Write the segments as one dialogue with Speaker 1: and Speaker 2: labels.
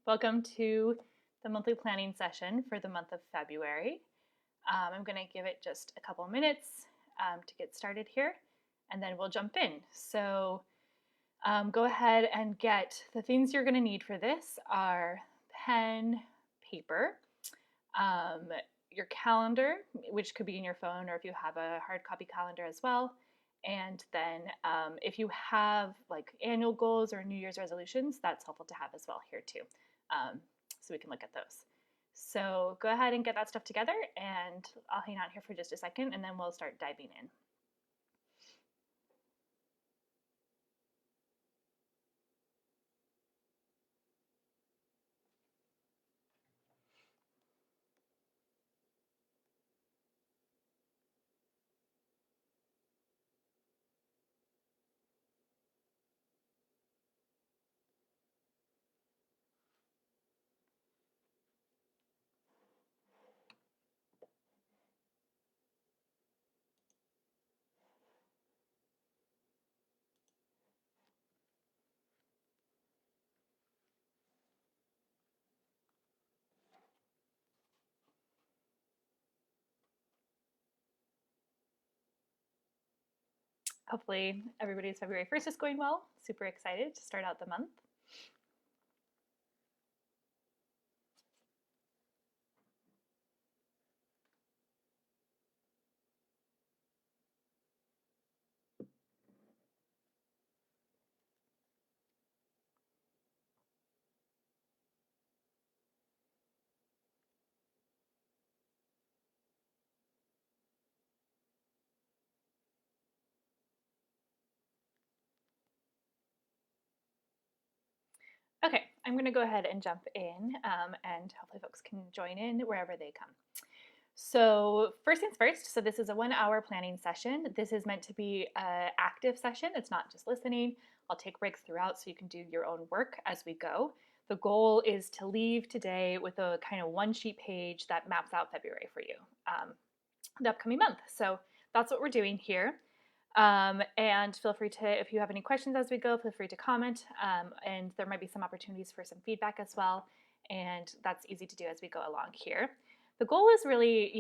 Speaker 1: Welcome to the monthly planning session for the month of February. I'm going to give it just a couple minutes to get started here, and then we'll jump in. So go ahead and get the things you're going to need for this are pen, paper, your calendar, which could be in your phone or if you have a hard copy calendar as well. And then if you have like annual goals or New Year's resolutions, that's helpful to have as well here too. So we can look at those. So go ahead and get that stuff together, and I'll hang out here for just a second, and then we'll start diving in. Hopefully everybody's February 1st is going well. Super excited to start out the month. Okay, I'm going to go ahead and jump in, and hopefully folks can join in wherever they come. So first things first, so this is a 1-hour planning session. This is meant to be an active session. It's not just listening. I'll take breaks throughout so you can do your own work as we go. The goal is to leave today with a kind of one-sheet page that maps out February for you, the upcoming month. So that's what we're doing here. And feel free to, if you have any questions as we go, feel free to comment. And there might be some opportunities for some feedback as well. And that's easy to do as we go along here. The goal is really,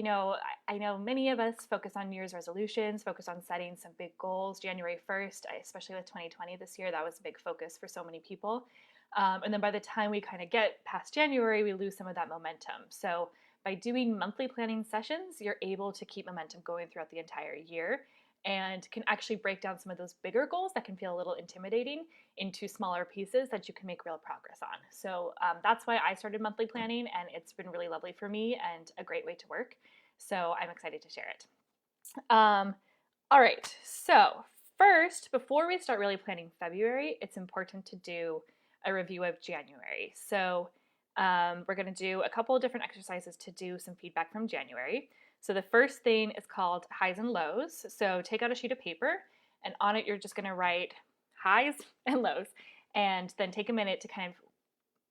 Speaker 1: I know many of us focus on New Year's resolutions, focus on setting some big goals. January 1st, especially with 2020 this year, that was a big focus for so many people. And then by the time we kind of get past January, we lose some of that momentum. So by doing monthly planning sessions, you're able to keep momentum going throughout the entire year and can actually break down some of those bigger goals that can feel a little intimidating into smaller pieces that you can make real progress on. So that's why I started monthly planning, and it's been really lovely for me and a great way to work. So I'm excited to share it. All right, so first, before we start really planning February, it's important to do a review of January. So we're going to do a couple of different exercises to do some feedback from January. So the first thing is called highs and lows. So take out a sheet of paper, and on it you're just going to write highs and lows, and then take a minute to kind of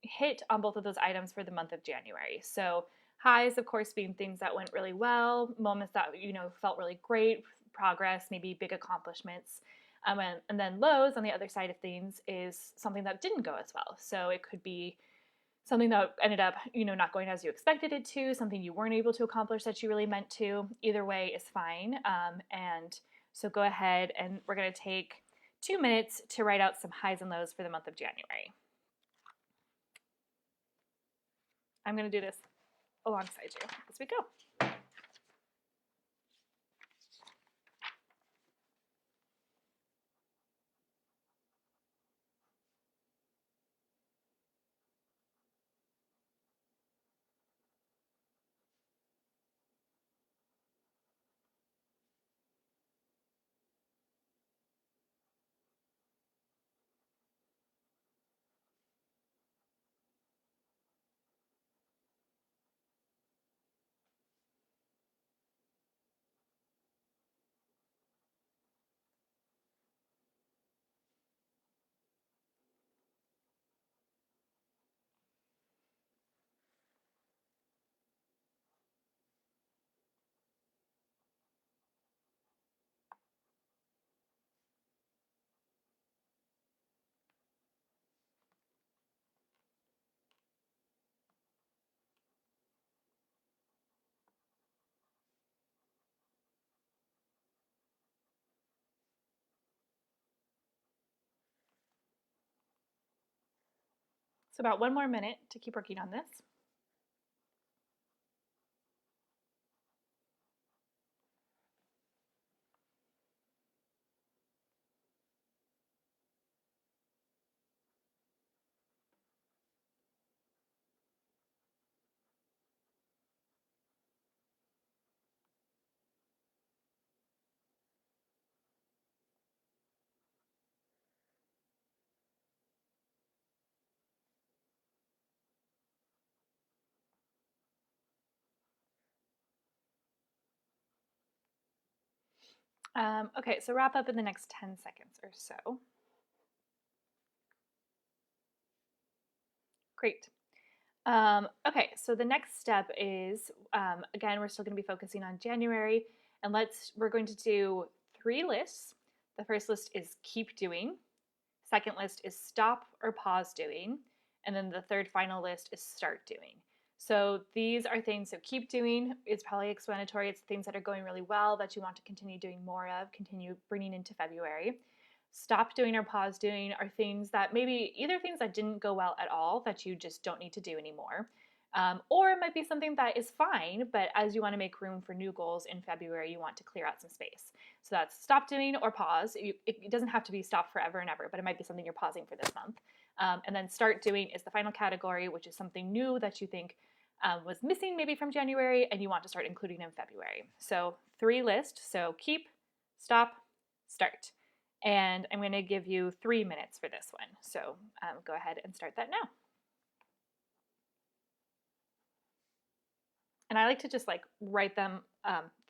Speaker 1: hit on both of those items for the month of January. So highs, of course, being things that went really well, moments that felt really great, progress, maybe big accomplishments. And then lows on the other side of things is something that didn't go as well. So it could be something that ended up, not going as you expected it to, something you weren't able to accomplish that you really meant to. Either way is fine. And so go ahead, and we're going to take 2 minutes to write out some highs and lows for the month of January. I'm going to do this alongside you as we go. So about 1 more minute to keep working on this. Okay, so wrap up in the next 10 seconds or so. Great. Okay, so the next step is, again, we're still going to be focusing on January, and we're going to do 3 lists. The first list is keep doing. Second list is stop or pause doing. And then the third final list is start doing. So these are things, so keep doing is probably explanatory. It's things that are going really well that you want to continue doing more of, continue bringing into February. Stop doing or pause doing are things that maybe either things that didn't go well at all that you just don't need to do anymore. Or it might be something that is fine, but as you want to make room for new goals in February, you want to clear out some space. So that's stop doing or pause. It doesn't have to be stop forever and ever, but it might be something you're pausing for this month. And then start doing is the final category, which is something new that you think was missing maybe from January and you want to start including in February. So 3 lists. So keep, stop, start. And I'm going to give you 3 minutes for this one. So go ahead and start that now. And I like to just like write them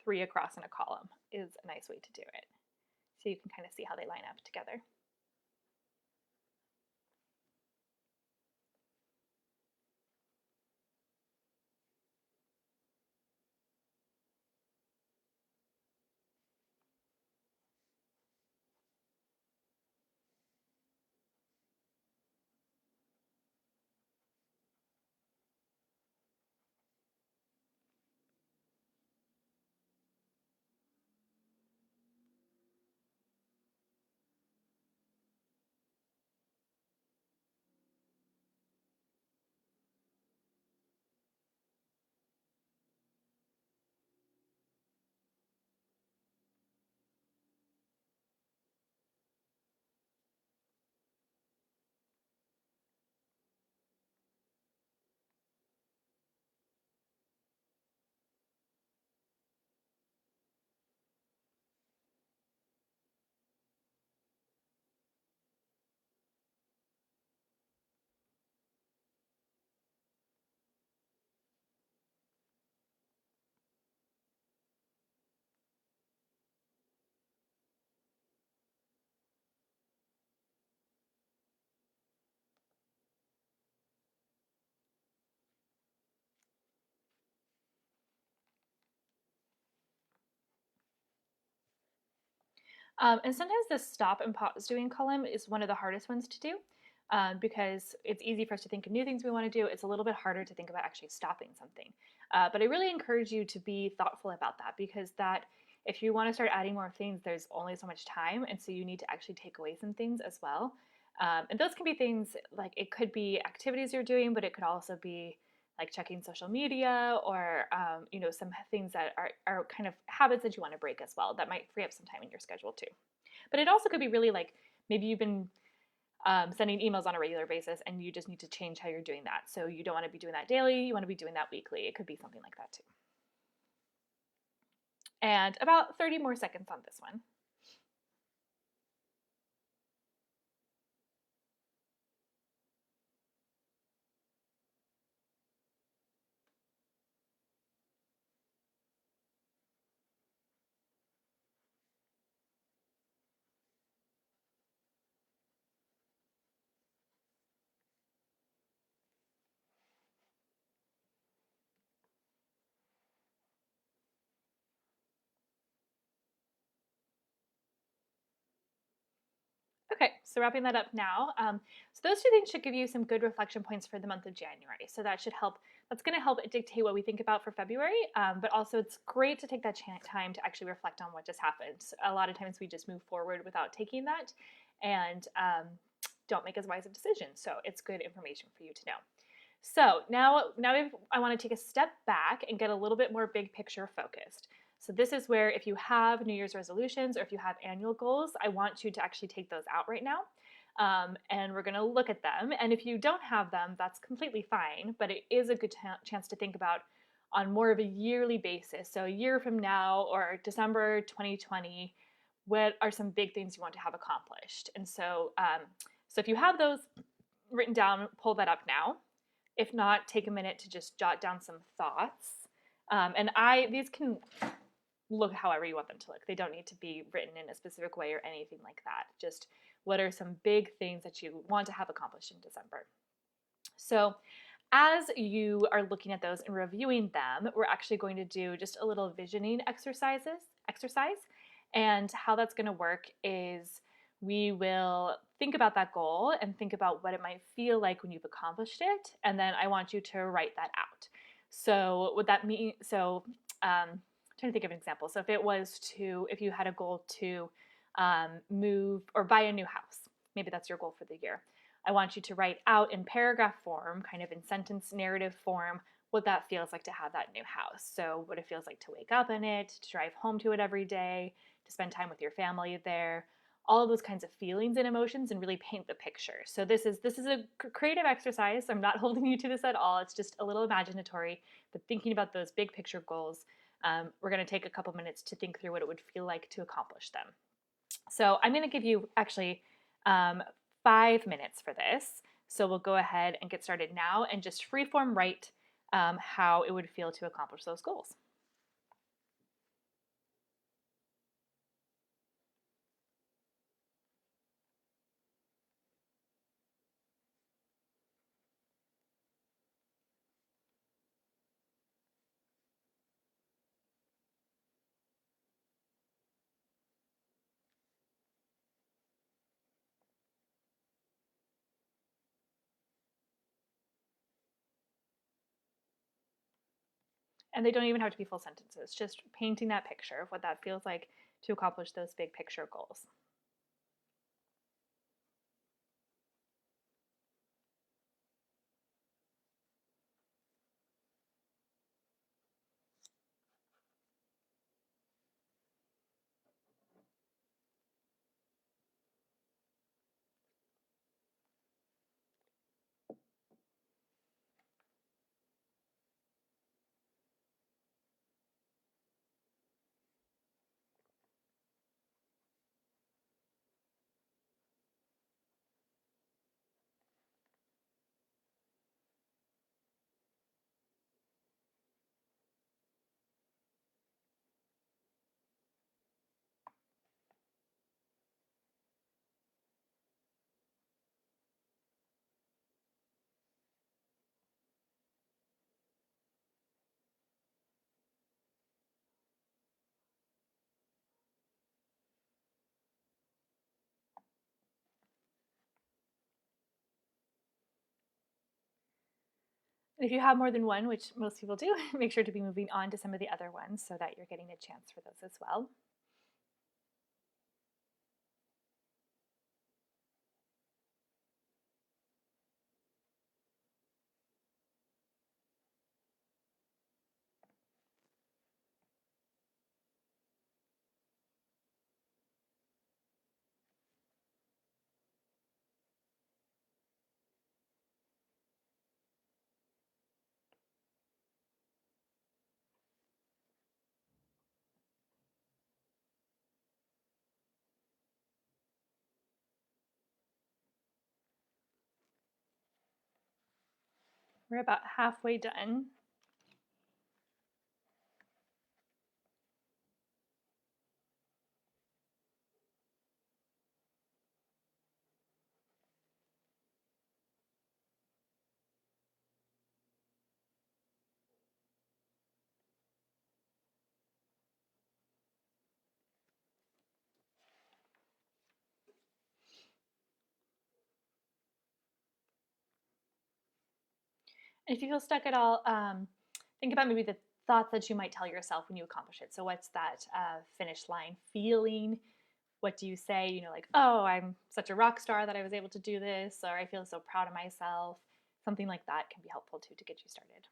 Speaker 1: 3 across in a column is a nice way to do it. So you can kind of see how they line up together. And sometimes the stop and pause doing column is one of the hardest ones to do because it's easy for us to think of new things we want to do. It's a little bit harder to think about actually stopping something. But I really encourage you to be thoughtful about that because if you want to start adding more things, there's only so much time. And so you need to actually take away some things as well. And those can be things like it could be activities you're doing, but it could also be like checking social media or some things that are kind of habits that you want to break as well that might free up some time in your schedule too. But it also could be really like maybe you've been sending emails on a regular basis and you just need to change how you're doing that. So you don't want to be doing that daily, you want to be doing that weekly. It could be something like that too. And about 30 more seconds on this one. Okay, so wrapping that up now. So those 2 things should give you some good reflection points for the month of January. So that should help. That's going to help dictate what we think about for February. But also, it's great to take that time to actually reflect on what just happened. A lot of times we just move forward without taking that, and don't make as wise of decisions. So it's good information for you to know. So now I want to take a step back and get a little bit more big picture focused. So this is where if you have New Year's resolutions or if you have annual goals, I want you to actually take those out right now. And we're going to look at them. And if you don't have them, that's completely fine. But it is a good chance to think about on more of a yearly basis. So a year from now or December 2020, what are some big things you want to have accomplished? And so, so if you have those written down, pull that up now. If not, take a minute to just jot down some thoughts. And these can look however you want them to look. They don't need to be written in a specific way or anything like that. Just what are some big things that you want to have accomplished in December? So as you are looking at those and reviewing them, we're actually going to do just a little visioning exercise. And how that's going to work is we will think about that goal and think about what it might feel like when you've accomplished it. And then I want you to write that out. So what that mean? So I'm trying to think of an example. So if you had a goal to move or buy a new house, maybe that's your goal for the year. I want you to write out in paragraph form, kind of in sentence narrative form, what that feels like to have that new house. So what it feels like to wake up in it, to drive home to it every day, to spend time with your family there, all of those kinds of feelings and emotions, and really paint the picture. So this is a creative exercise. I'm not holding you to this at all. It's just a little imaginatory, but thinking about those big picture goals. We're going to take a couple minutes to think through what it would feel like to accomplish them. So I'm going to give you actually 5 minutes for this. So we'll go ahead and get started now and just freeform write how it would feel to accomplish those goals. And they don't even have to be full sentences, just painting that picture of what that feels like to accomplish those big picture goals. And if you have more than one, which most people do, make sure to be moving on to some of the other ones so that you're getting a chance for those as well. We're about halfway done. And if you feel stuck at all, think about maybe the thoughts that you might tell yourself when you accomplish it. So what's that finish line feeling? what do you say? You know, like, oh, I'm such a rock star that I was able to do this, or I feel so proud of myself. Something like that can be helpful too to get you started.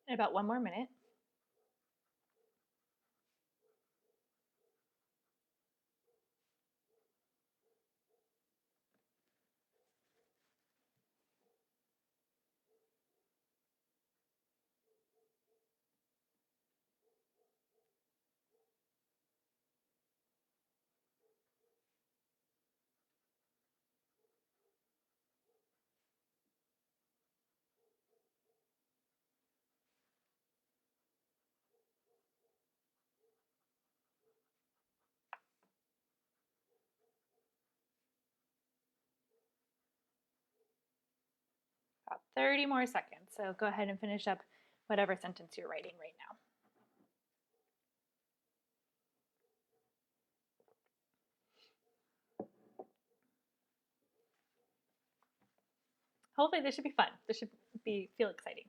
Speaker 1: In about 1 more minute. About 30 more seconds. So go ahead and finish up whatever sentence you're writing right now. Hopefully this should be fun. This should feel exciting.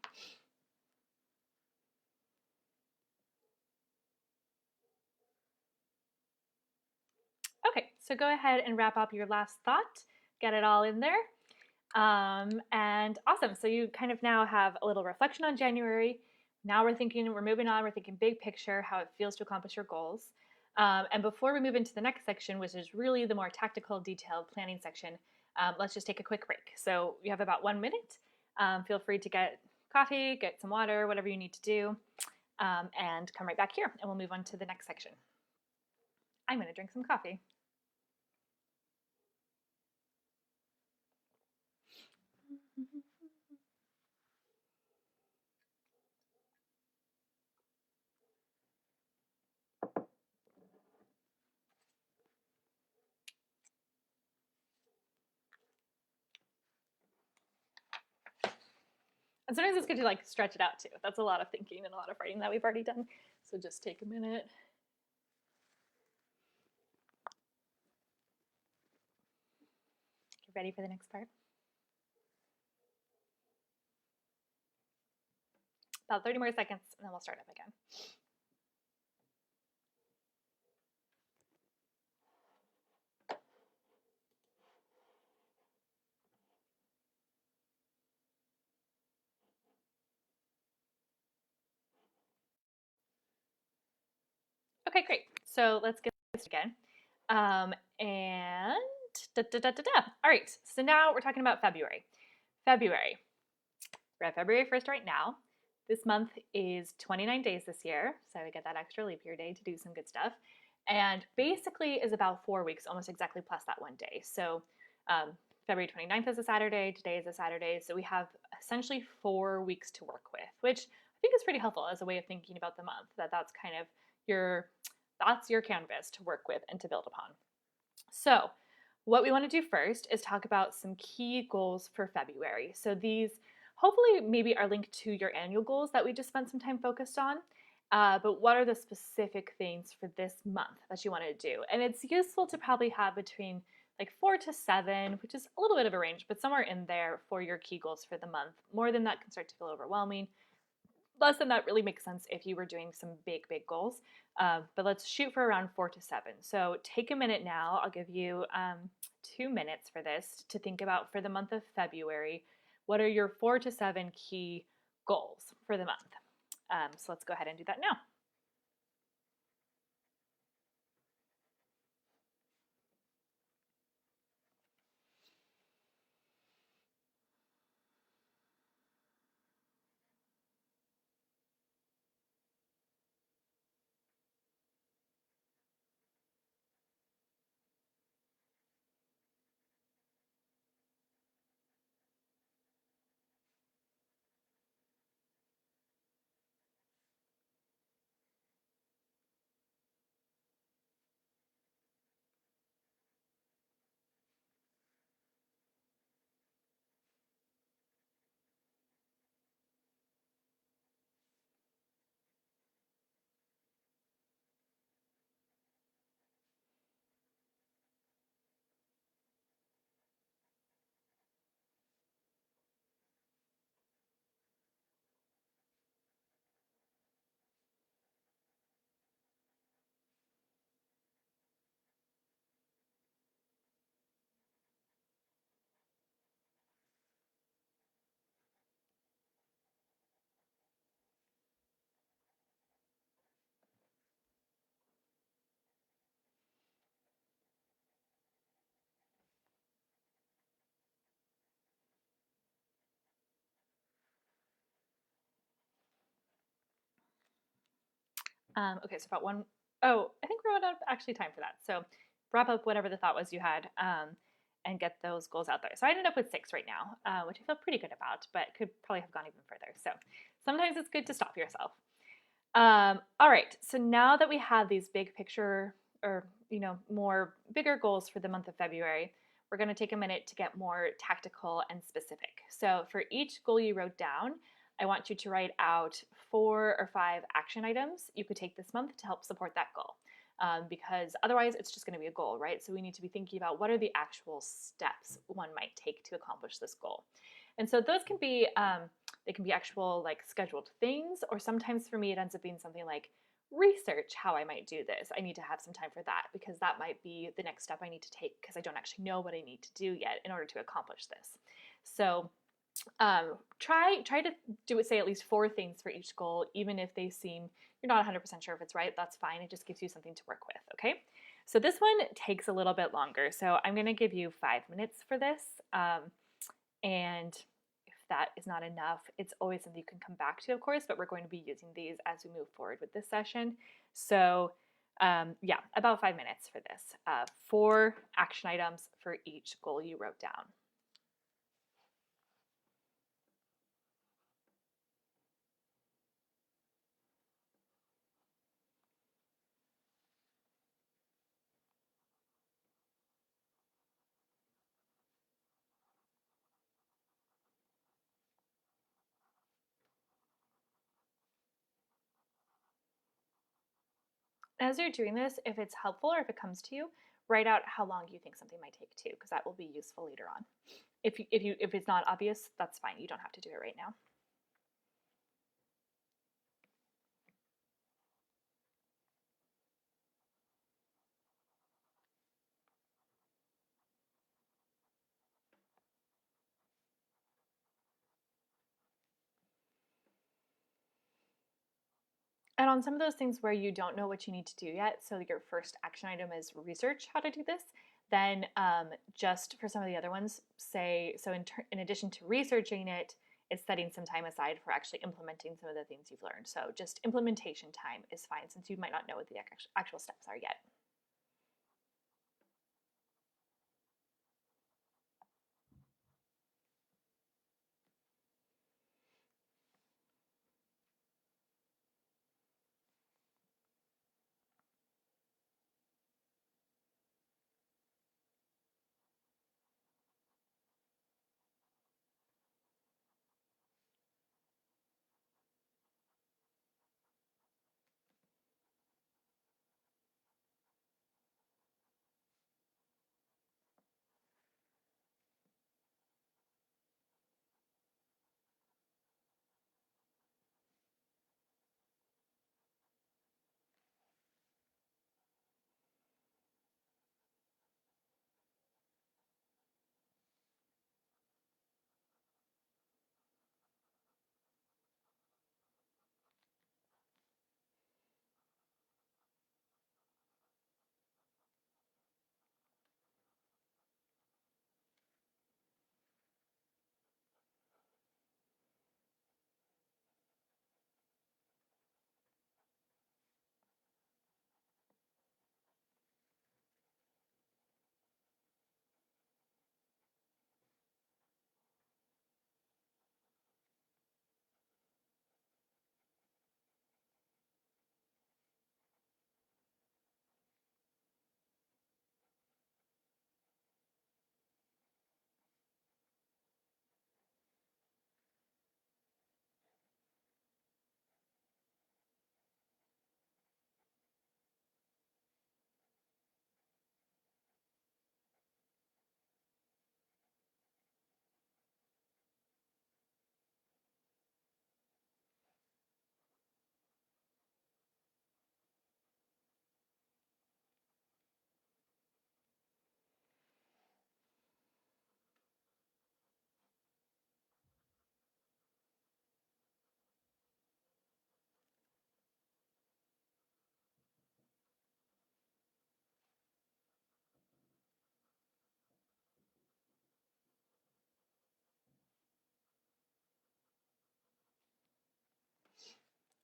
Speaker 1: Okay, so go ahead and wrap up your last thought. Get it all in there. And awesome. So you kind of now have a little reflection on January. Now we're moving on, we're thinking big picture, how it feels to accomplish your goals. And before we move into the next section, which is really the more tactical, detailed planning section, let's just take a quick break. So you have about 1 minute. Feel free to get coffee, get some water, whatever you need to do, and come right back here, and we'll move on to the next section. I'm going to drink some coffee. And sometimes it's good to like stretch it out too. That's a lot of thinking and a lot of writing that we've already done. So just take a minute. Get ready for the next part. About 30 more seconds and then we'll start up again. Okay, great. So let's get this again. And all right, so now we're talking about February. February. We're at February 1st right now. This month is 29 days this year, so we get that extra leap year day to do some good stuff. And basically is about 4 weeks, almost exactly plus that one day. So February 29th is a Saturday, today is a Saturday, so we have essentially 4 weeks to work with, which I think is pretty helpful as a way of thinking about the month, that's kind of that's your canvas to work with and to build upon. So what we want to do first is talk about some key goals for February. So these hopefully maybe are linked to your annual goals that we just spent some time focused on. But what are the specific things for this month that you want to do? And it's useful to probably have between like 4 to 7, which is a little bit of a range, but somewhere in there for your key goals for the month. More than that can start to feel overwhelming. Less than that really makes sense if you were doing some big goals. But let's shoot for around 4 to 7. So take a minute now. I'll give you 2 minutes for this to think about for the month of February. What are your 4 to 7 key goals for the month? So let's go ahead and do that now. Okay, so about one, oh, I think we're out of actually time for that. So wrap up whatever the thought was you had and get those goals out there. So I ended up with 6 right now, which I feel pretty good about, but could probably have gone even further. So sometimes it's good to stop yourself. All right, so now that we have these big picture or, more bigger goals for the month of February, we're going to take a minute to get more tactical and specific. So for each goal you wrote down, I want you to write out 4 or 5 action items you could take this month to help support that goal. Because otherwise it's just going to be a goal, right? So we need to be thinking about what are the actual steps one might take to accomplish this goal. And so those can be they can be actual like scheduled things, or sometimes for me it ends up being something like research how I might do this. I need to have some time for that because that might be the next step I need to take because I don't actually know what I need to do yet in order to accomplish this. So try to do it, say at least 4 things for each goal, even if they seem you're not 100% sure if it's right. That's fine. It just gives you something to work with. Okay. So this one takes a little bit longer. So I'm going to give you 5 minutes for this. And if that is not enough, it's always something you can come back to, of course, but we're going to be using these as we move forward with this session. So yeah, about 5 minutes for this. 4 action items for each goal you wrote down. As you're doing this, if it's helpful or if it comes to you, write out how long you think something might take too, because that will be useful later on. If it's not obvious, that's fine. You don't have to do it right now. And on some of those things where you don't know what you need to do yet, so your first action item is research how to do this, then just for some of the other ones, say, so in addition to researching it, it's setting some time aside for actually implementing some of the things you've learned. So just implementation time is fine since you might not know what the actual steps are yet.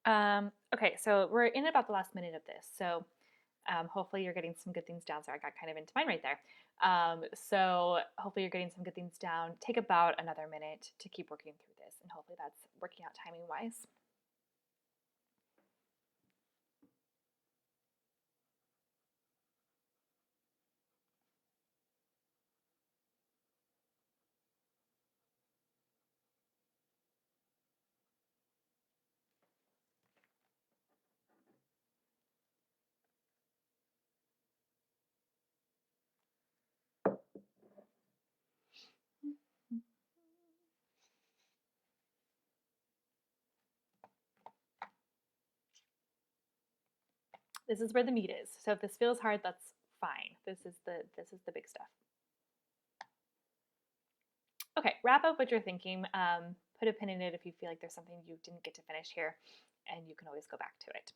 Speaker 1: Okay, so we're in about the last minute of this. So hopefully you're getting some good things down. Sorry, I got kind of into mine right there. So hopefully you're getting some good things down. Take about another minute to keep working through this, and hopefully that's working out timing wise. This is where the meat is. So if this feels hard, that's fine. This is the big stuff. Okay, wrap up what you're thinking. Put a pin in it if you feel like there's something you didn't get to finish here, and you can always go back to it.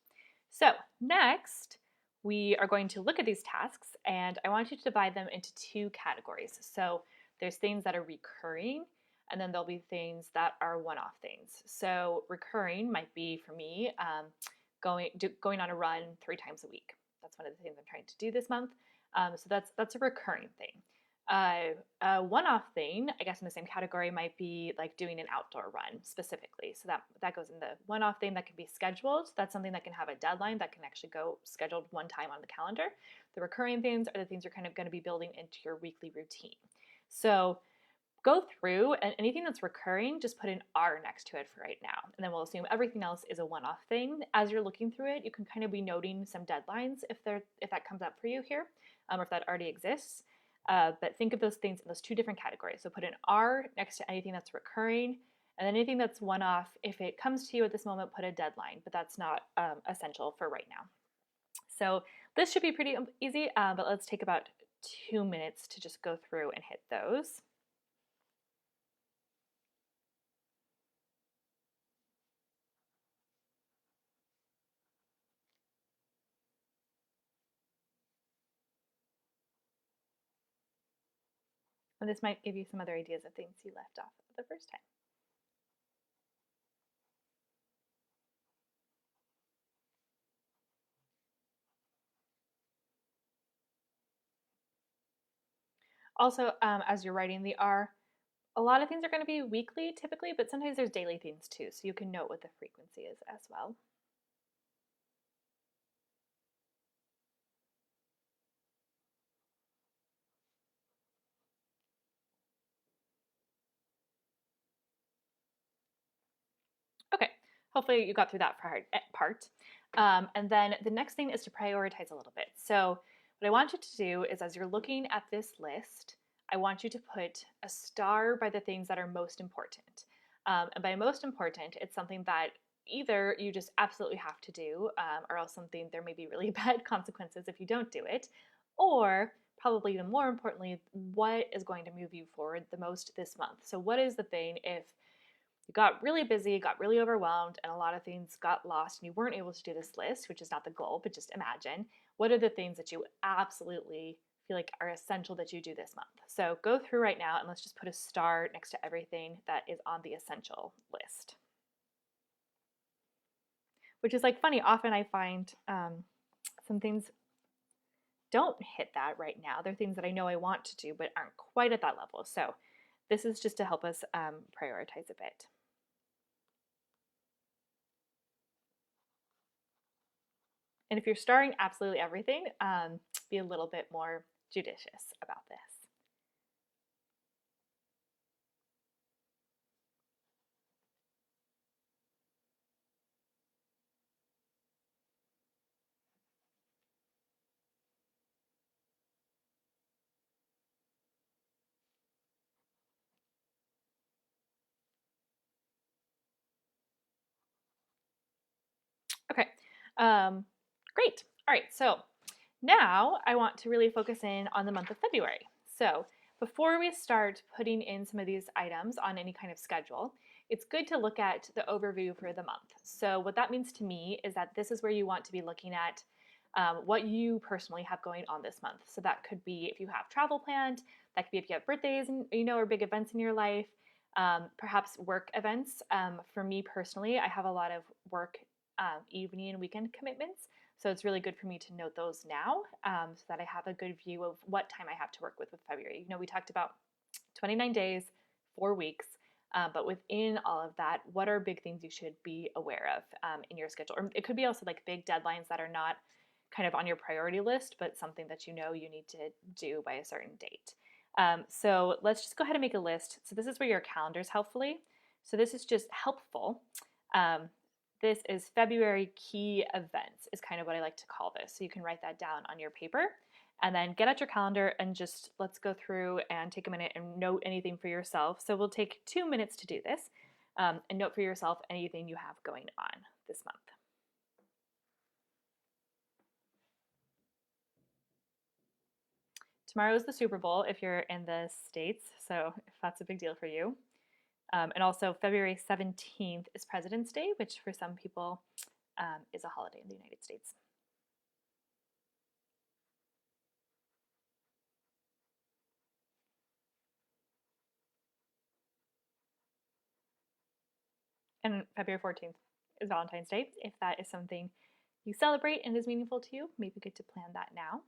Speaker 1: So next, we are going to look at these tasks, and I want you to divide them into two categories. So there's things that are recurring, and then there'll be things that are one-off things. So recurring might be, for me, going on a run 3 times a week. That's one of the things I'm trying to do this month. So that's a recurring thing. A one-off thing, I guess in the same category, might be like doing an outdoor run specifically. So that goes in the one-off thing that can be scheduled. That's something that can have a deadline that can actually go scheduled one time on the calendar. The recurring things are the things you're kind of going to be building into your weekly routine. So go through, and anything that's recurring, just put an R next to it for right now. And then we'll assume everything else is a one-off thing. As you're looking through it, you can kind of be noting some deadlines if that comes up for you here, or if that already exists. But think of those things in those two different categories. So put an R next to anything that's recurring, and then anything that's one-off, if it comes to you at this moment, put a deadline, but that's not essential for right now. So this should be pretty easy, but let's take about 2 minutes to just go through and hit those. And this might give you some other ideas of things you left off the first time. Also, as you're writing the R, a lot of things are going to be weekly typically, but sometimes there's daily things too, so you can note what the frequency is as well. Okay, hopefully you got through that part. And then the next thing is to prioritize a little bit. So what I want you to do is, as you're looking at this list, I want you to put a star by the things that are most important. And by most important, it's something that either you just absolutely have to do, or else something there may be really bad consequences if you don't do it, or probably even more importantly, what is going to move you forward the most this month. So what is the thing if you got really busy, got really overwhelmed, and a lot of things got lost, and you weren't able to do this list, which is not the goal, but just imagine, what are the things that you absolutely feel like are essential that you do this month? So go through right now, and let's just put a star next to everything that is on the essential list. Which is like funny, often I find some things don't hit that right now. They're things that I know I want to do, but aren't quite at that level. So this is just to help us prioritize a bit. And if you're starring absolutely everything, be a little bit more judicious about this. Okay, great. All right, so now I want to really focus in on the month of February. So before we start putting in some of these items on any kind of schedule, it's good to look at the overview for the month. So what that means to me is that this is where you want to be looking at what you personally have going on this month. So that could be if you have travel planned, that could be if you have birthdays and or big events in your life, perhaps work events. For me personally, I have a lot of work evening and weekend commitments. So it's really good for me to note those now, so that I have a good view of what time I have to work with February. You know, we talked about 29 days, 4 weeks. But within all of that, what are big things you should be aware of in your schedule? Or it could be also like big deadlines that are not kind of on your priority list, but something that you know you need to do by a certain date. So let's just go ahead and make a list. So this is where your calendars helpfully. So this is just helpful. Um, this is February key events is kind of what I like to call this. So you can write that down on your paper and then get out your calendar and just let's go through and take a minute and note anything for yourself. So we'll take 2 minutes to do this, and note for yourself anything you have going on this month. Tomorrow is the Super Bowl if you're in the States, so if that's a big deal for you. And also February 17th is President's Day, which for some people is a holiday in the United States. And February 14th is Valentine's Day. If that is something you celebrate and is meaningful to you, maybe good to plan that now.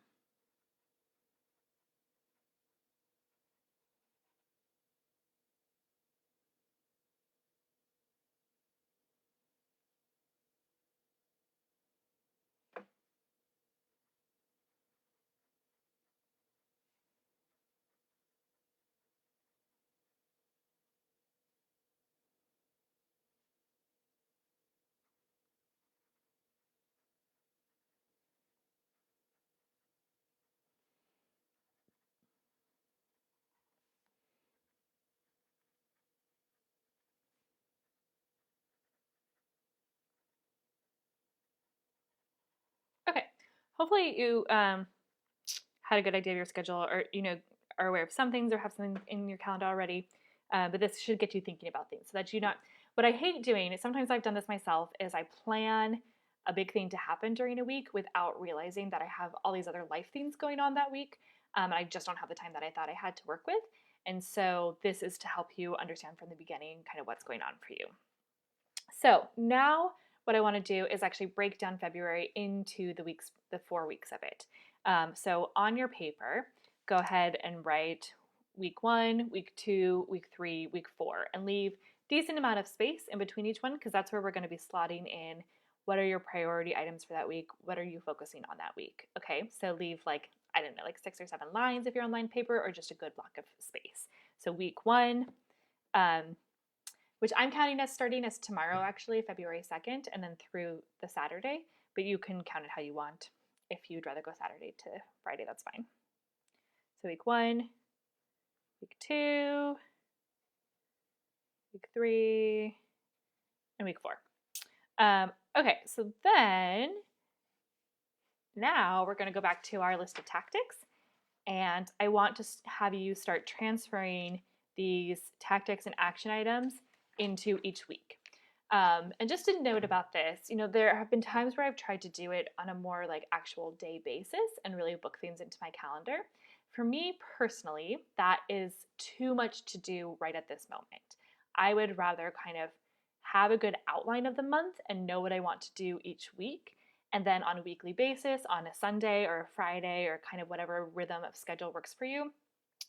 Speaker 1: Okay, hopefully you had a good idea of your schedule, or are aware of some things or have something in your calendar already. But this should get you thinking about things so that you not. What I hate doing is sometimes I've done this myself is I plan a big thing to happen during a week without realizing that I have all these other life things going on that week. And I just don't have the time that I thought I had to work with. And so this is to help you understand from the beginning kind of what's going on for you. So now what I want to do is actually break down February into the 4 weeks of it. So on your paper, go ahead and write week 1, week 2, week 3, week 4, and leave decent amount of space in between each one because that's where we're going to be slotting in what are your priority items for that week, what are you focusing on that week. Okay, so leave like, I don't know, like 6 or 7 lines if you're on line paper, or just a good block of space. So week 1, which I'm counting as starting as tomorrow, actually, February 2nd, and then through the Saturday, but you can count it how you want. If you'd rather go Saturday to Friday, that's fine. So week 1, week 2, week 3, and week 4. Okay, so then now we're going to go back to our list of tactics, and I want to have you start transferring these tactics and action items into each week. And just a note about this, there have been times where I've tried to do it on a more like actual day basis and really book things into my calendar. For me personally, that is too much to do right at this moment. I would rather kind of have a good outline of the month and know what I want to do each week. And then on a weekly basis, on a Sunday or a Friday or kind of whatever rhythm of schedule works for you,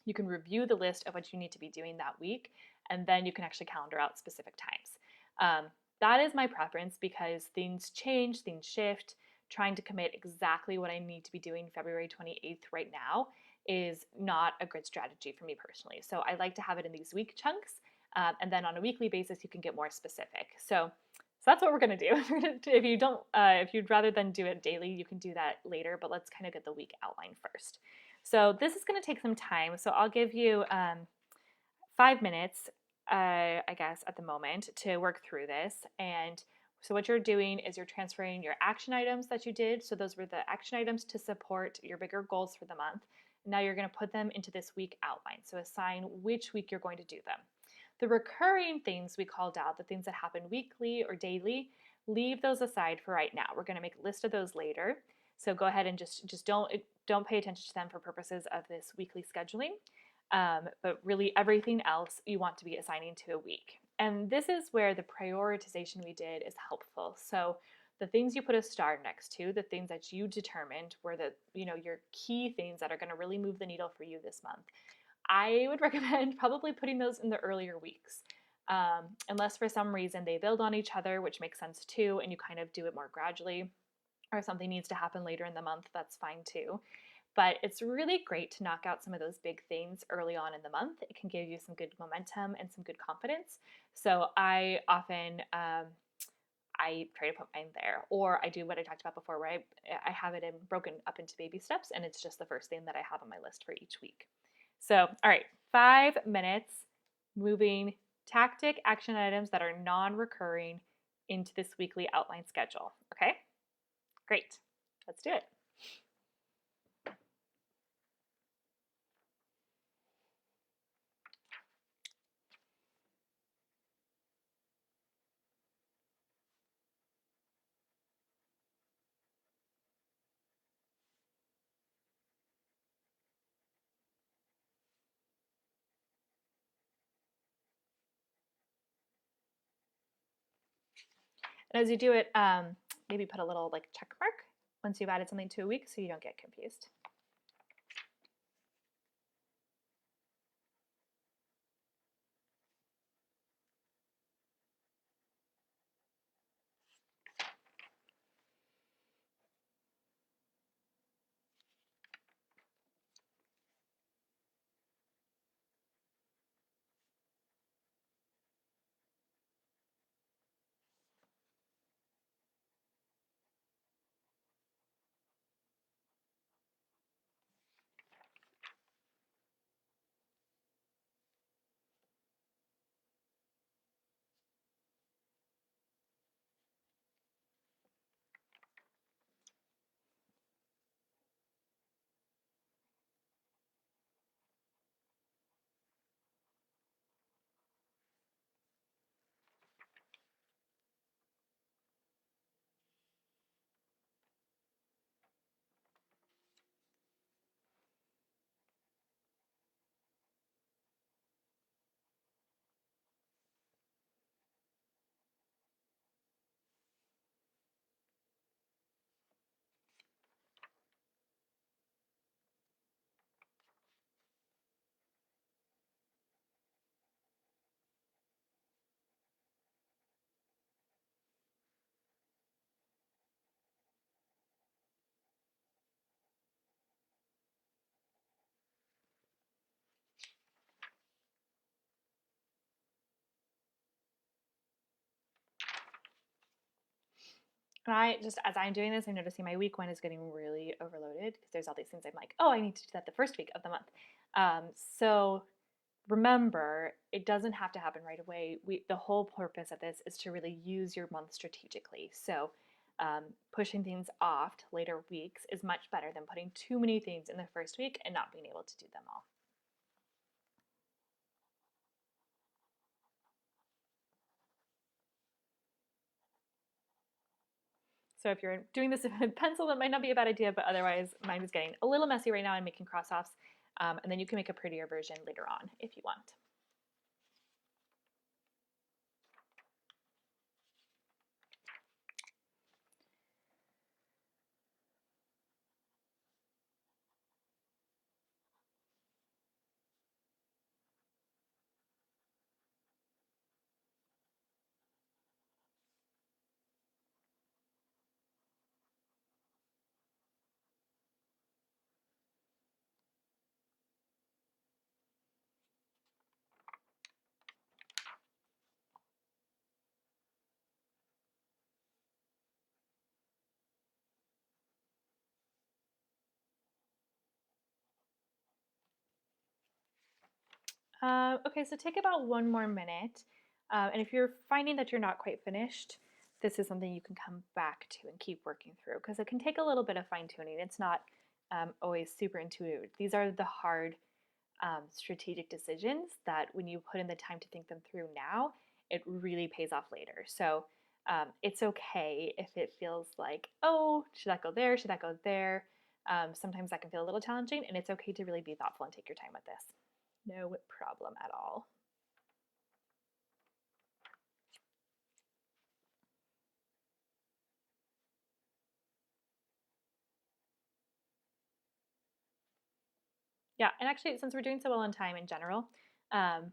Speaker 1: you can review the list of what you need to be doing that week, and then you can actually calendar out specific times. That is my preference because things change, things shift. Trying to commit exactly what I need to be doing February 28th right now is not a good strategy for me personally. So I like to have it in these week chunks, and then on a weekly basis, you can get more specific. So that's what we're gonna do. If you'd rather than do it daily, you can do that later. But let's kind of get the week outline first. So this is going to take some time. So I'll give you 5 minutes, I guess, at the moment to work through this. And so what you're doing is you're transferring your action items that you did. So those were the action items to support your bigger goals for the month. Now you're going to put them into this week outline. So assign which week you're going to do them. The recurring things we called out, the things that happen weekly or daily, leave those aside for right now. We're going to make a list of those later. So go ahead and just don't pay attention to them for purposes of this weekly scheduling. But really everything else you want to be assigning to a week. And this is where the prioritization we did is helpful. So the things you put a star next to, the things that you determined were the, your key things that are going to really move the needle for you this month, I would recommend probably putting those in the earlier weeks. Unless for some reason they build on each other, which makes sense too, and you kind of do it more gradually, or something needs to happen later in the month, that's fine too. But it's really great to knock out some of those big things early on in the month. It can give you some good momentum and some good confidence. So I often I try to put mine there, or I do what I talked about before, where I have it broken up into baby steps, and it's just the first thing that I have on my list for each week. So, all right, 5 minutes moving tactic action items that are non-recurring into this weekly outline schedule. Okay, great. Let's do it. And as you do it, maybe put a little like check mark once you've added something to a week so you don't get confused. And I just, as I'm doing this, I'm noticing my week one is getting really overloaded because there's all these things I'm like, oh, I need to do that the first week of the month. So remember, it doesn't have to happen right away. The whole purpose of this is to really use your month strategically. So pushing things off to later weeks is much better than putting too many things in the first week and not being able to do them all. So if you're doing this in pencil, that might not be a bad idea, but otherwise mine is getting a little messy right now. I'm making cross-offs, and then you can make a prettier version later on if you want. Okay, so take about 1 more minute. And if you're finding that you're not quite finished, this is something you can come back to and keep working through because it can take a little bit of fine tuning. It's not always super intuitive. These are the hard strategic decisions that when you put in the time to think them through now, it really pays off later. So it's okay if it feels like, oh, should that go there? Should that go there? Sometimes that can feel a little challenging, and it's okay to really be thoughtful and take your time with this. No problem at all. Yeah, and actually, since we're doing so well on time in general, um,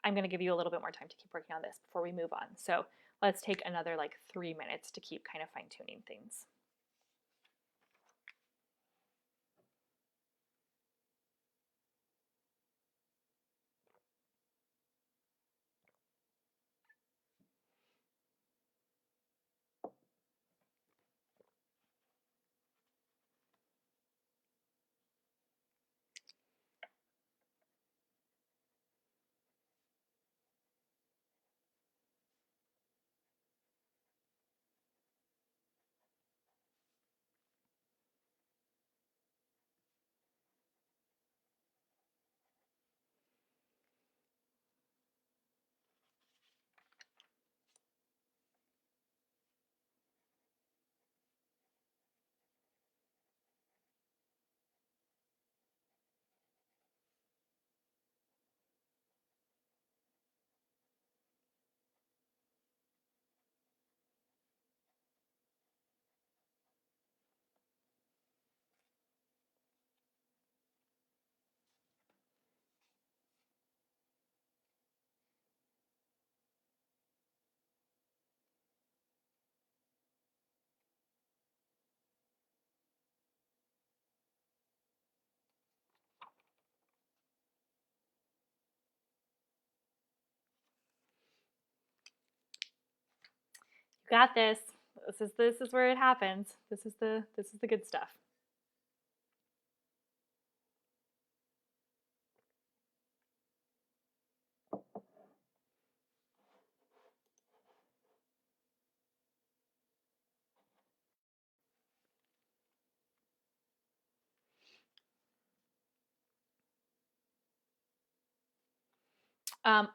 Speaker 1: I'm going to give you a little bit more time to keep working on this before we move on. So let's take another like 3 minutes to keep kind of fine tuning things. You got this. This is where it happens. This is the good stuff.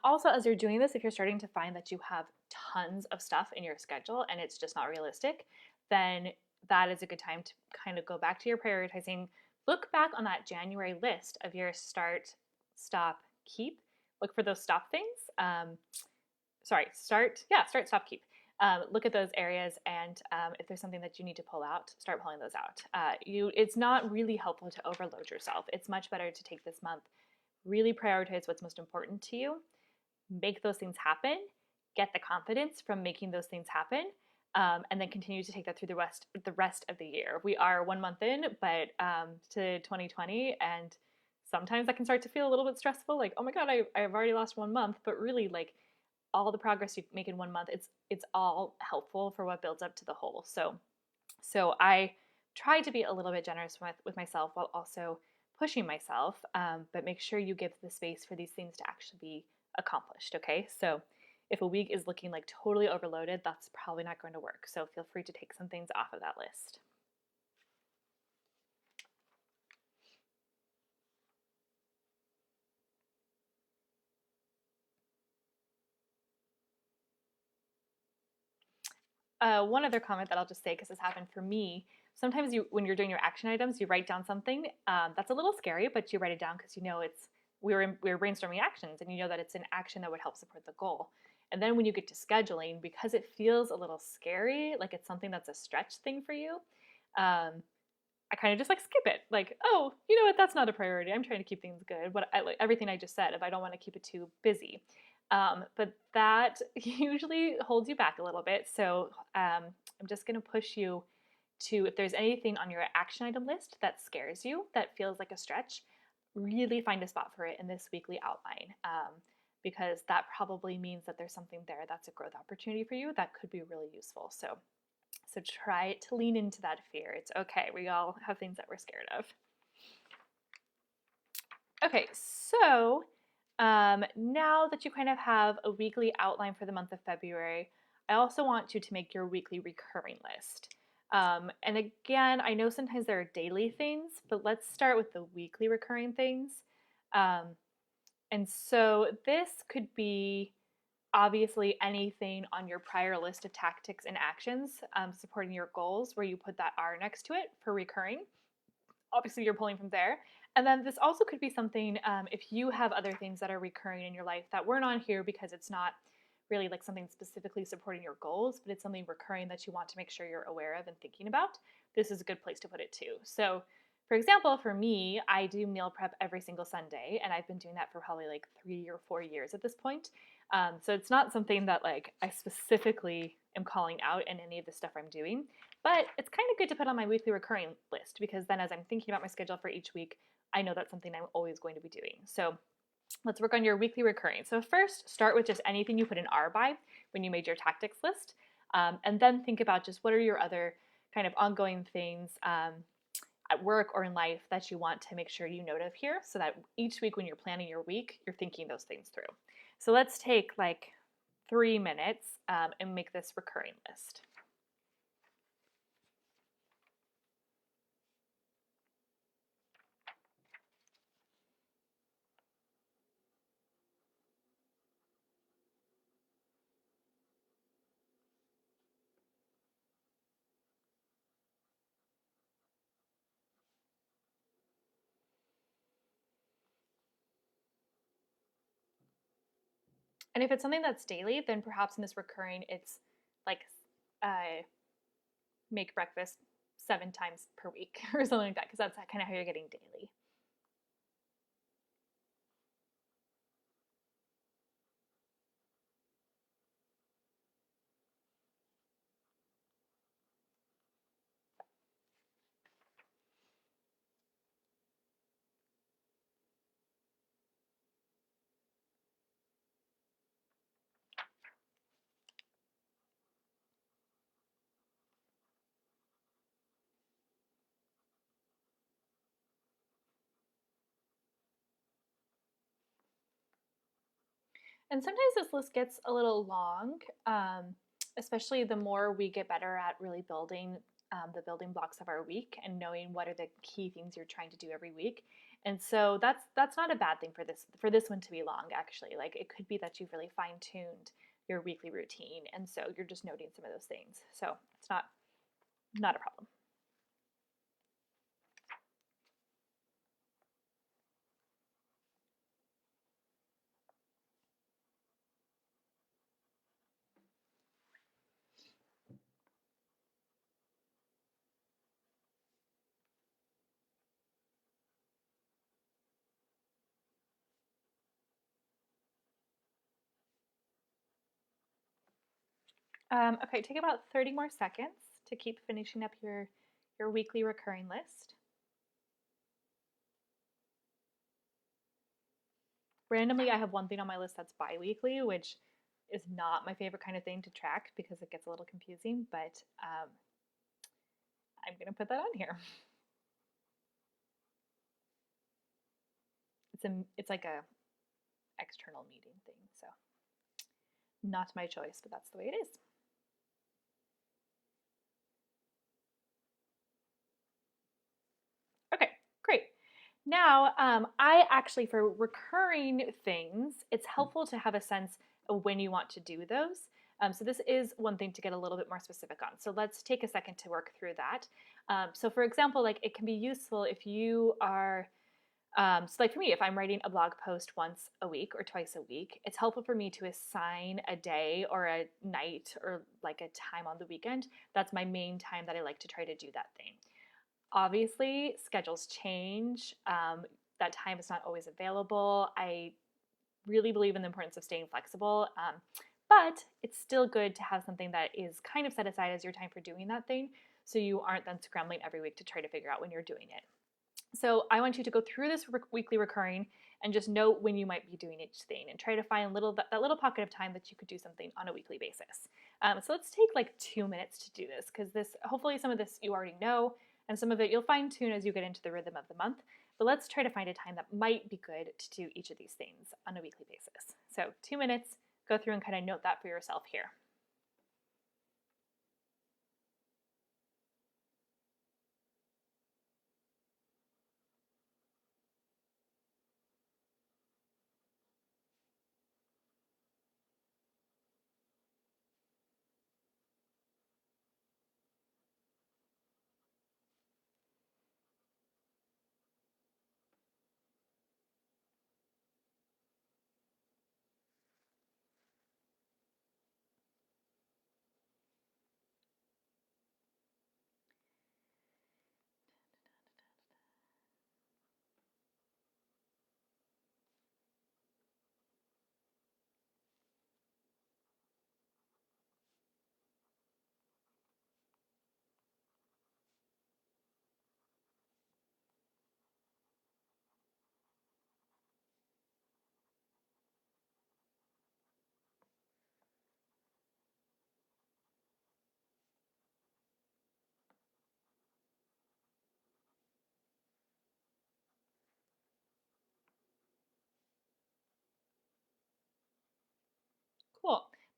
Speaker 1: Also, as you're doing this, if you're starting to find that you have tons of stuff in your schedule and it's just not realistic, then that is a good time to kind of go back to your prioritizing. Look back on that January list of your start, stop, keep. Look for those stop things. Start, stop, keep. Look at those areas, and if there's something that you need to pull out, start pulling those out. It's not really helpful to overload yourself. It's much better to take this month, really prioritize what's most important to you, make those things happen, get the confidence from making those things happen, and then continue to take that through the rest of the year. We are 1 month in, but to 2020, and sometimes that can start to feel a little bit stressful. Like, oh my god, I've already lost 1 month, but really, like all the progress you make in 1 month, it's all helpful for what builds up to the whole. So I try to be a little bit generous with myself while also pushing myself, but make sure you give the space for these things to actually be accomplished, okay? So if a week is looking like totally overloaded, that's probably not going to work. So feel free to take some things off of that list. One other comment that I'll just say, because this happened for me, sometimes when you're doing your action items, you write down something that's a little scary, but you write it down because you know we were brainstorming actions, and you know that it's an action that would help support the goal. And then when you get to scheduling, because it feels a little scary, like it's something that's a stretch thing for you, I kind of just like skip it. Like, oh, you know what? That's not a priority. I'm trying to keep things good. Like everything I just said, if I don't want to keep it too busy. But that usually holds you back a little bit. So I'm just going to push you to, if there's anything on your action item list that scares you, that feels like a stretch, really find a spot for it in this weekly outline. Because that probably means that there's something there that's a growth opportunity for you that could be really useful. So try to lean into that fear. It's okay. We all have things that we're scared of. Okay, so now that you kind of have a weekly outline for the month of February, I also want you to make your weekly recurring list. And again, I know sometimes there are daily things, but let's start with the weekly recurring things. And so this could be obviously anything on your prior list of tactics and actions supporting your goals where you put that R next to it for recurring. Obviously, you're pulling from there. And then this also could be something if you have other things that are recurring in your life that weren't on here because it's not really like something specifically supporting your goals, but it's something recurring that you want to make sure you're aware of and thinking about. This is a good place to put it too. So For example, for me, I do meal prep every single Sunday, and I've been doing that for probably like 3 or 4 years at this point. So it's not something that like I specifically am calling out in any of the stuff I'm doing, but it's kind of good to put on my weekly recurring list because then as I'm thinking about my schedule for each week, I know that's something I'm always going to be doing. So let's work on your weekly recurring. So first, start with just anything you put an R by when you made your tactics list, and then think about just what are your other kind of ongoing things at work or in life that you want to make sure you note of here so that each week when you're planning your week, you're thinking those things through. So let's take like 3 minutes and make this recurring list. And if it's something that's daily, then perhaps in this recurring, it's like make breakfast 7 times per week or something like that, because that's kind of how you're getting daily. And sometimes this list gets a little long, especially the more we get better at really building the building blocks of our week and knowing what are the key things you're trying to do every week. And so that's not a bad thing for this one to be long. Actually, like it could be that you've really fine tuned your weekly routine, and so you're just noting some of those things. So it's not a problem. Okay, take about 30 more seconds to keep finishing up your weekly recurring list. Randomly, I have one thing on my list that's bi-weekly, which is not my favorite kind of thing to track because it gets a little confusing, but I'm going to put that on here. It's like a external meeting thing, so not my choice, but that's the way it is. Okay, great. Now, I actually, for recurring things, it's helpful to have a sense of when you want to do those. So this is one thing to get a little bit more specific on. So let's take a second to work through that. So for example, like it can be useful if you are, so like for me, if I'm writing a blog post once a week or twice a week, it's helpful for me to assign a day or a night or like a time on the weekend. That's my main time that I like to try to do that thing. Obviously, schedules change. That time is not always available. I really believe in the importance of staying flexible, but it's still good to have something that is kind of set aside as your time for doing that thing so you aren't then scrambling every week to try to figure out when you're doing it. So I want you to go through this weekly recurring and just note when you might be doing each thing and try to find that little pocket of time that you could do something on a weekly basis. So let's take like 2 minutes to do this because hopefully some of this you already know and some of it you'll fine tune as you get into the rhythm of the month. But let's try to find a time that might be good to do each of these things on a weekly basis. So 2 minutes, go through and kind of note that for yourself here.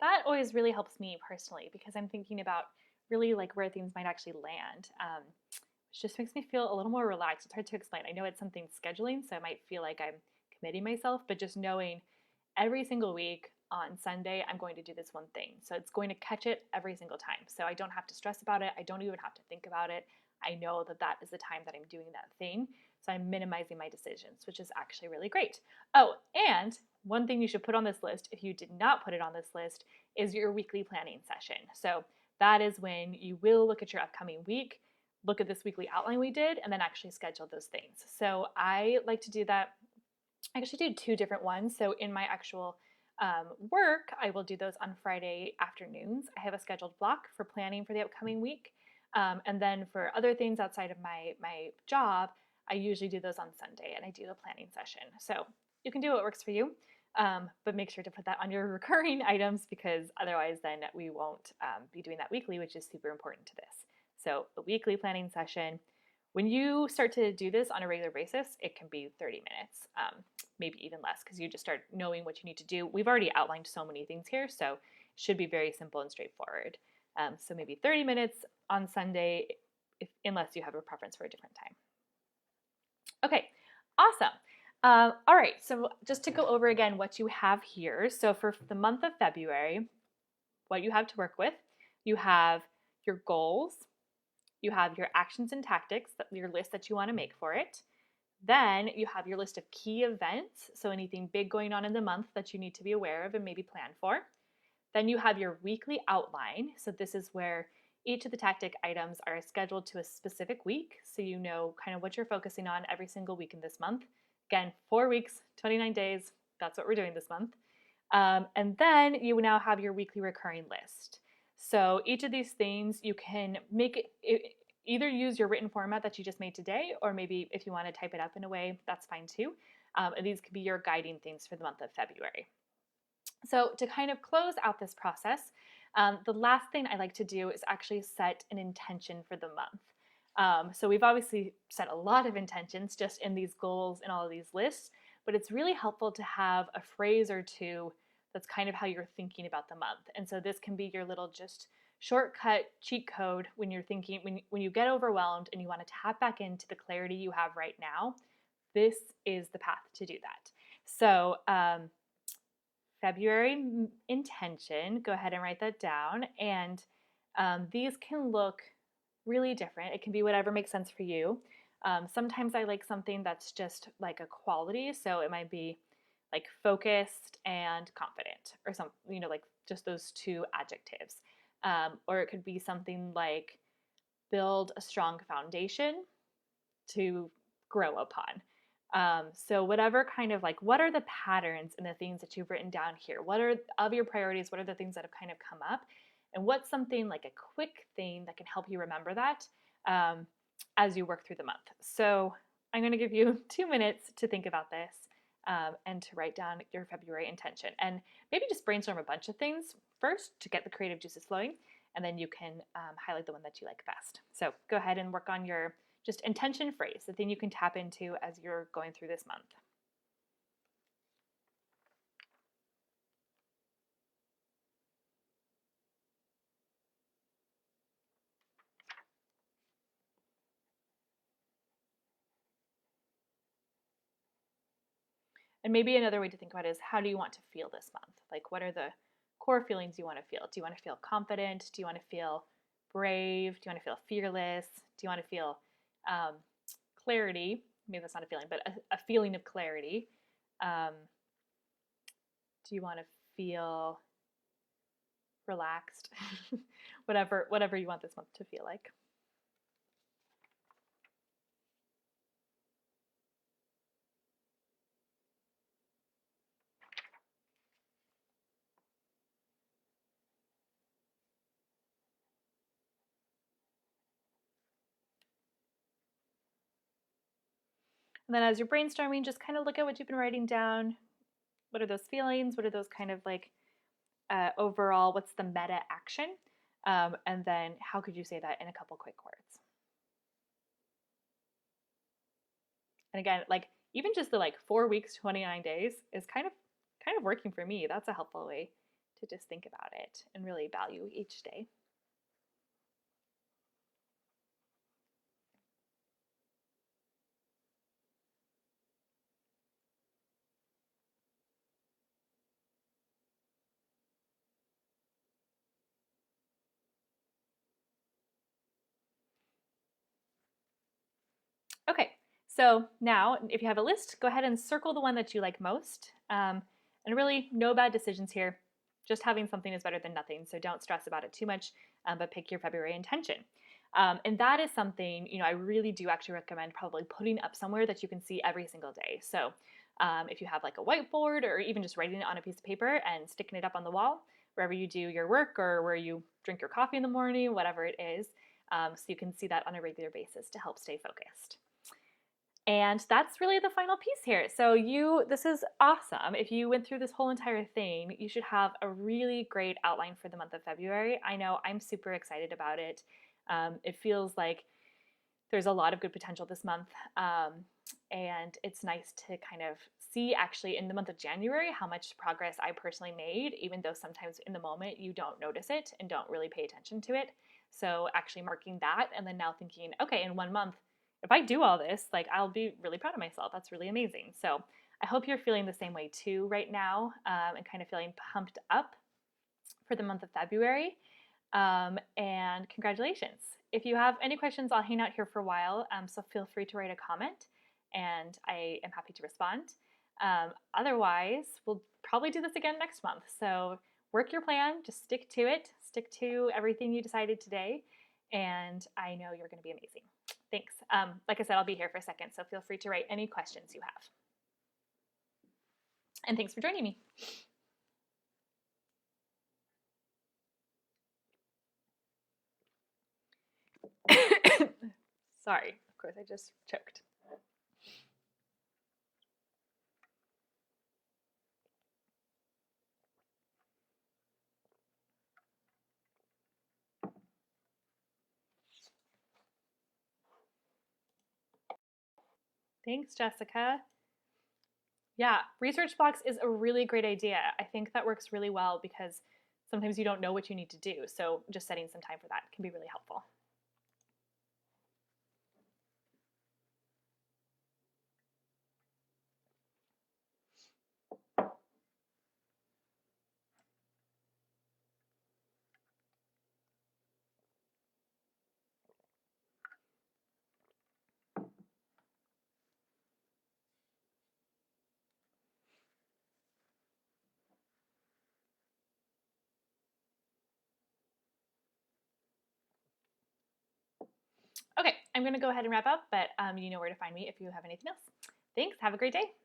Speaker 1: that always really helps me personally because I'm thinking about really like where things might actually land, which just makes me feel a little more relaxed. It's hard to explain. I know it's something scheduling, so I might feel like I'm committing myself, but just knowing every single week on Sunday, I'm going to do this one thing. So it's going to catch it every single time. So I don't have to stress about it. I don't even have to think about it. I know that that is the time that I'm doing that thing. So I'm minimizing my decisions, which is actually really great. Oh, and one thing you should put on this list, if you did not put it on this list, is your weekly planning session. So that is when you will look at your upcoming week, look at this weekly outline we did, and then actually schedule those things. So I like to do that. I actually do two different ones. So in my actual work, I will do those on Friday afternoons. I have a scheduled block for planning for the upcoming week. And then for other things outside of my job, I usually do those on Sunday and I do a planning session. So you can do what works for you, but make sure to put that on your recurring items because otherwise then we won't be doing that weekly, which is super important to this. So a weekly planning session. When you start to do this on a regular basis, it can be 30 minutes, maybe even less, because you just start knowing what you need to do. We've already outlined so many things here, so it should be very simple and straightforward. So maybe 30 minutes on Sunday, unless you have a preference for a different time. Okay, awesome. All right, so just to go over again what you have here. So for the month of February, what you have to work with, you have your goals, you have your actions and tactics, your list that you want to make for it. Then you have your list of key events, so anything big going on in the month that you need to be aware of and maybe plan for. Then you have your weekly outline, so this is where each of the tactic items are scheduled to a specific week, so you know kind of what you're focusing on every single week in this month. Again, 4 weeks, 29 days, that's what we're doing this month. And then you now have your weekly recurring list. So each of these things you can make it, either use your written format that you just made today, or maybe if you want to type it up in a way, that's fine too. And these could be your guiding things for the month of February. So to kind of close out this process, the last thing I like to do is actually set an intention for the month. So we've obviously set a lot of intentions just in these goals and all of these lists, but it's really helpful to have a phrase or two that's kind of how you're thinking about the month. And so this can be your little just shortcut cheat code when you're thinking, when you get overwhelmed and you want to tap back into the clarity you have right now. This is the path to do that. So February intention, go ahead and write that down. And these can look really different. It can be whatever makes sense for you. Sometimes I like something that's just like a quality. So it might be like focused and confident or some, like just those two adjectives. Or it could be something like build a strong foundation to grow upon. So whatever kind of like, what are the patterns and the things that you've written down here? What are of your priorities? What are the things that have kind of come up? And what's something like a quick thing that can help you remember that as you work through the month? So I'm going to give you 2 minutes to think about this and to write down your February intention. And maybe just brainstorm a bunch of things first to get the creative juices flowing, and then you can highlight the one that you like best. So go ahead and work on your just intention phrase, the thing you can tap into as you're going through this month. And maybe another way to think about it is, how do you want to feel this month? Like, what are the core feelings you want to feel? Do you want to feel confident? Do you want to feel brave? Do you want to feel fearless? Do you want to feel clarity? Maybe that's not a feeling, but a feeling of clarity. Do you want to feel relaxed? whatever you want this month to feel like. And then as you're brainstorming, just kind of look at what you've been writing down. What are those feelings? What are those kind of like overall, what's the meta action? And then how could you say that in a couple quick words? And again, like even just the like 4 weeks, 29 days is kind of working for me. That's a helpful way to just think about it and really value each day. Okay, so now if you have a list, go ahead and circle the one that you like most. And really, no bad decisions here. Just having something is better than nothing, so don't stress about it too much, but pick your February intention. And that is something, I really do actually recommend probably putting up somewhere that you can see every single day. So if you have like a whiteboard or even just writing it on a piece of paper and sticking it up on the wall, wherever you do your work or where you drink your coffee in the morning, whatever it is, so you can see that on a regular basis to help stay focused. And that's really the final piece here. So this is awesome. If you went through this whole entire thing, you should have a really great outline for the month of February. I know I'm super excited about it. It feels like there's a lot of good potential this month. And it's nice to kind of see actually in the month of January how much progress I personally made, even though sometimes in the moment you don't notice it and don't really pay attention to it. So actually marking that and then now thinking, okay, in 1 month, if I do all this, like I'll be really proud of myself. That's really amazing. So I hope you're feeling the same way too right now, and kind of feeling pumped up for the month of February. And congratulations. If you have any questions, I'll hang out here for a while, so feel free to write a comment and I am happy to respond. Otherwise, we'll probably do this again next month. So work your plan, just stick to it, stick to everything you decided today, and I know you're going to be amazing. Thanks. Like I said, I'll be here for a second, so feel free to write any questions you have. And thanks for joining me. Sorry, of course, I just choked. Thanks, Jessica. Yeah, research blocks is a really great idea. I think that works really well because sometimes you don't know what you need to do. So just setting some time for that can be really helpful. Okay, I'm going to go ahead and wrap up, but you know where to find me if you have anything else. Thanks. Have a great day.